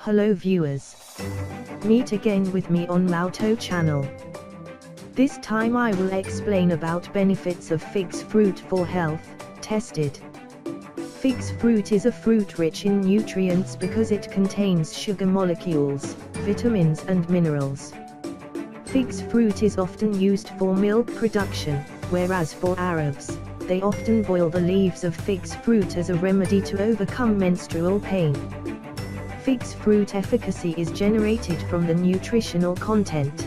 Hello viewers. Meet again with me on Lauto channel. This time I will explain about benefits of fig fruit for health, tested. Fig fruit is a fruit rich in nutrients because it contains sugar molecules, vitamins and minerals. Fig fruit is often used for milk production, whereas for Arabs, they often boil the leaves of fig fruit as a remedy to overcome menstrual pain. Fig fruit efficacy is generated from the nutritional content.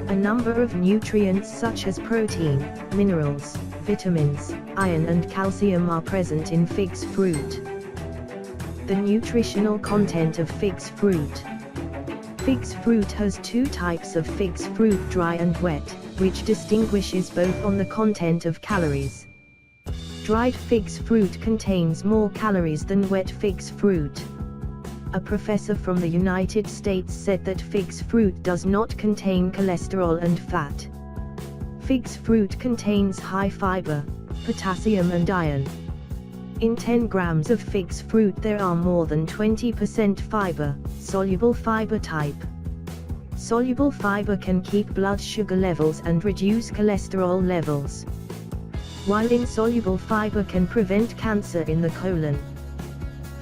A number of nutrients such as protein, minerals, vitamins, iron and calcium are present in fig fruit. The nutritional content of fig fruit. Fig fruit has two types of fig fruit, dry and wet, which distinguishes both on the content of calories. Dried fig fruit contains more calories than wet fig fruit. A professor from the United States said that fig fruit does not contain cholesterol and fat. Fig fruit contains high fiber, potassium and iron. In 10 grams of fig fruit there are more than 20% fiber, soluble fiber type. Soluble fiber can keep blood sugar levels and reduce cholesterol levels, while insoluble fiber can prevent cancer in the colon.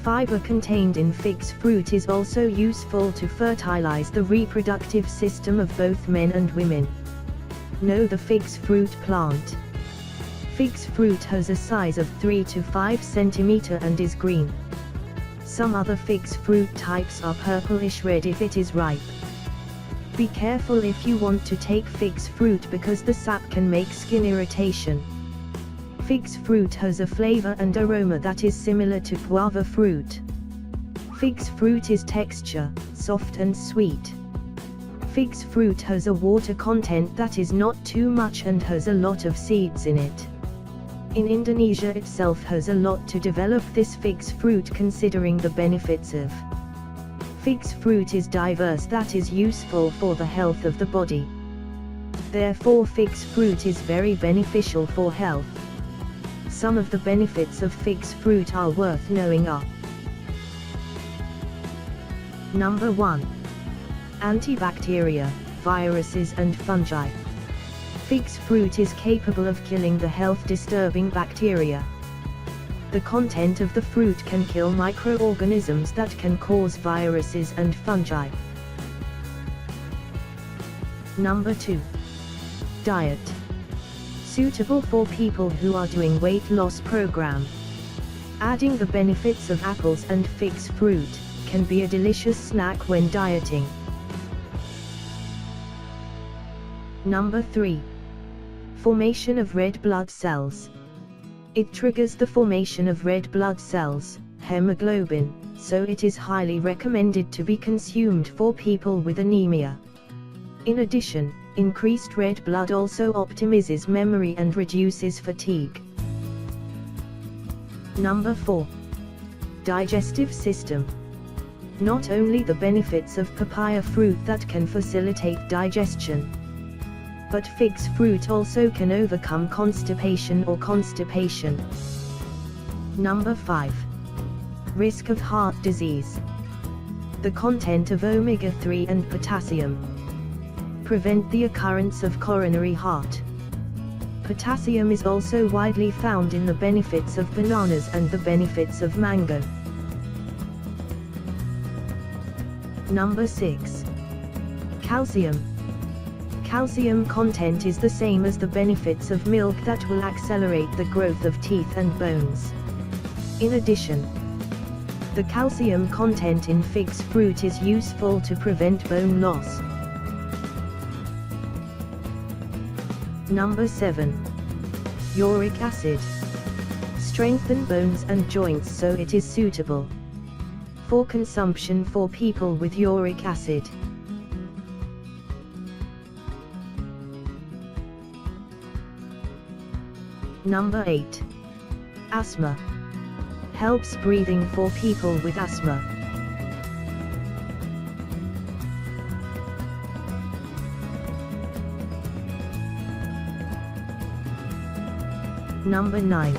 Fiber contained in fig fruit is also useful to fertilize the reproductive system of both men and women. Know the fig fruit plant. Fig fruit has a size of 3 to 5 cm and is green. Some other fig fruit types are purplish red if it is ripe. Be careful if you want to take fig fruit because the sap can make skin irritation. Fig fruit has a flavor and aroma that is similar to guava fruit. Fig fruit is texture, soft and sweet. Fig fruit has a water content that is not too much and has a lot of seeds in it. In Indonesia itself has a lot to develop this fig fruit considering the benefits of. Fig fruit is diverse, that is useful for the health of the body. Therefore fig fruit is very beneficial for health. Some of the benefits of fig fruit are worth knowing are: Number 1. Antibacteria, viruses and fungi. Fig fruit is capable of killing the health-disturbing bacteria. The content of the fruit can kill microorganisms that can cause viruses and fungi. Number 2. Diet. Suitable for people who are doing weight loss program. Adding the benefits of apples and fig fruit can be a delicious snack when dieting. Number 3. Formation of red blood cells. It triggers the formation of red blood cells, hemoglobin, so it is highly recommended to be consumed for people with anemia. In addition, increased red blood also optimizes memory and reduces fatigue. Number 4. Digestive system. Not only the benefits of papaya fruit that can facilitate digestion, but fig fruit also can overcome constipation or constipation. Number 5. Risk of heart disease. The content of omega-3 and potassium prevent the occurrence of coronary heart. Potassium is also widely found in the benefits of bananas and the benefits of mango. Number 6. Calcium. Calcium content is the same as the benefits of milk that will accelerate the growth of teeth and bones. In addition, the calcium content in fig fruit is useful to prevent bone loss. Number 7. Uric acid. Strengthen bones and joints, so it is suitable for consumption for people with uric acid. Number 8. Asthma. Helps breathing for people with asthma. Number 9.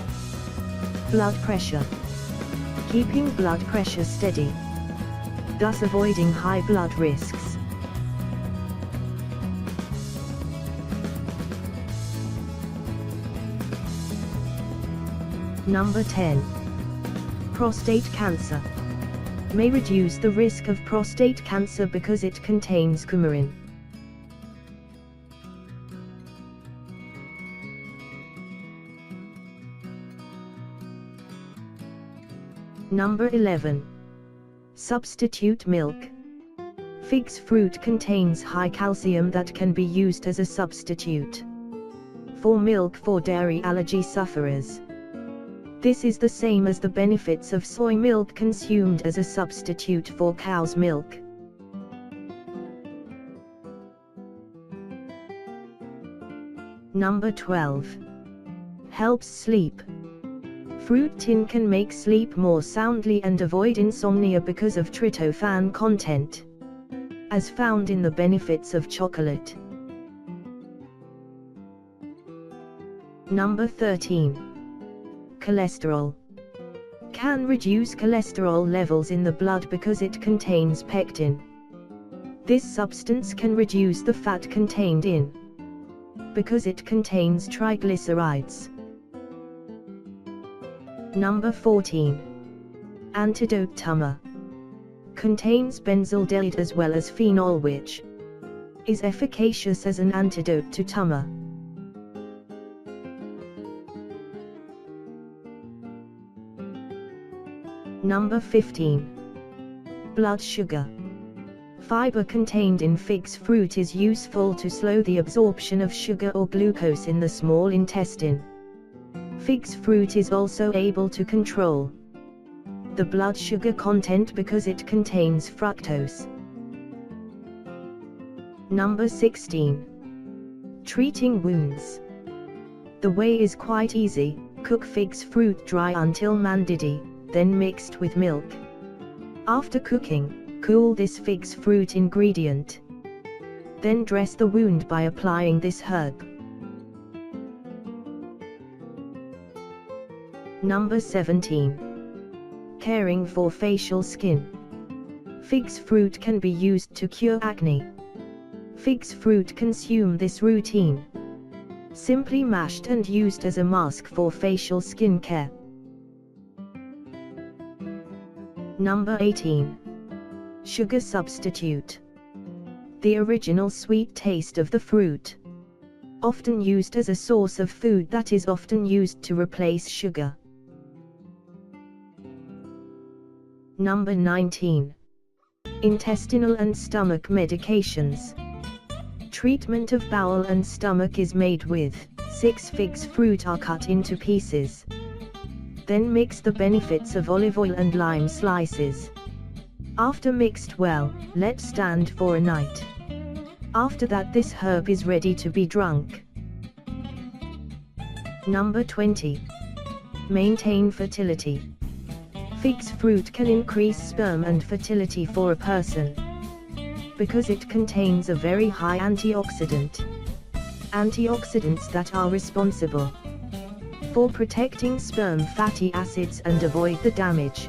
Blood pressure. Keeping blood pressure steady. thus avoiding high blood risks. Number 10. Prostate cancer. May reduce the risk of prostate cancer because it contains coumarin. Number 11. Substitute milk. Fig's fruit contains high calcium that can be used as a substitute for milk for dairy allergy sufferers. This is the same as the benefits of soy milk consumed as a substitute for cow's milk. Number 12. Helps sleep. Fruit tin can make sleep more soundly and avoid insomnia because of tryptophan content, as found in the benefits of chocolate. Number 13. Cholesterol. Can reduce cholesterol levels in the blood because it contains pectin. This substance can reduce the fat contained in, because it contains triglycerides. Number 14. Antidote tumor. Contains benzaldehyde as well as phenol, which is efficacious as an antidote to tumor. Number 15. Blood sugar. Fiber contained in fig's fruit is useful to slow the absorption of sugar or glucose in the small intestine. Fig's fruit is also able to control the blood sugar content because it contains fructose. Number 16. Treating wounds. The way is quite easy. Cook fig's fruit dry until mandidi, then mixed with milk. After cooking, cool this fig's fruit ingredient. Then dress the wound by applying this herb. Number 17. Caring for facial skin. Fig's fruit can be used to cure acne. Fig's fruit consume this routine. Simply mashed and used as a mask for facial skin care. Number 18. Sugar substitute. The original sweet taste of the fruit. Often used as a source of food that is often used to replace sugar. Number 19. Intestinal and stomach medications. Treatment of bowel and stomach is made with 6 figs fruit are cut into pieces. Then mix the benefits of olive oil and lime slices. After mixed well, let stand for a night. After that this herb is ready to be drunk. Number 20. Maintain fertility. Fig's fruit can increase sperm and fertility for a person because it contains a very high antioxidant. Antioxidants that are responsible for protecting sperm fatty acids and avoid the damage.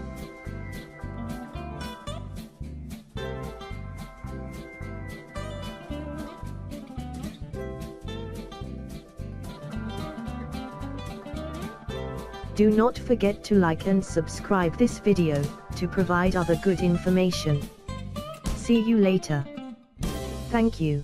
Do not forget to like and subscribe this video, to provide other good information. See you later. Thank you.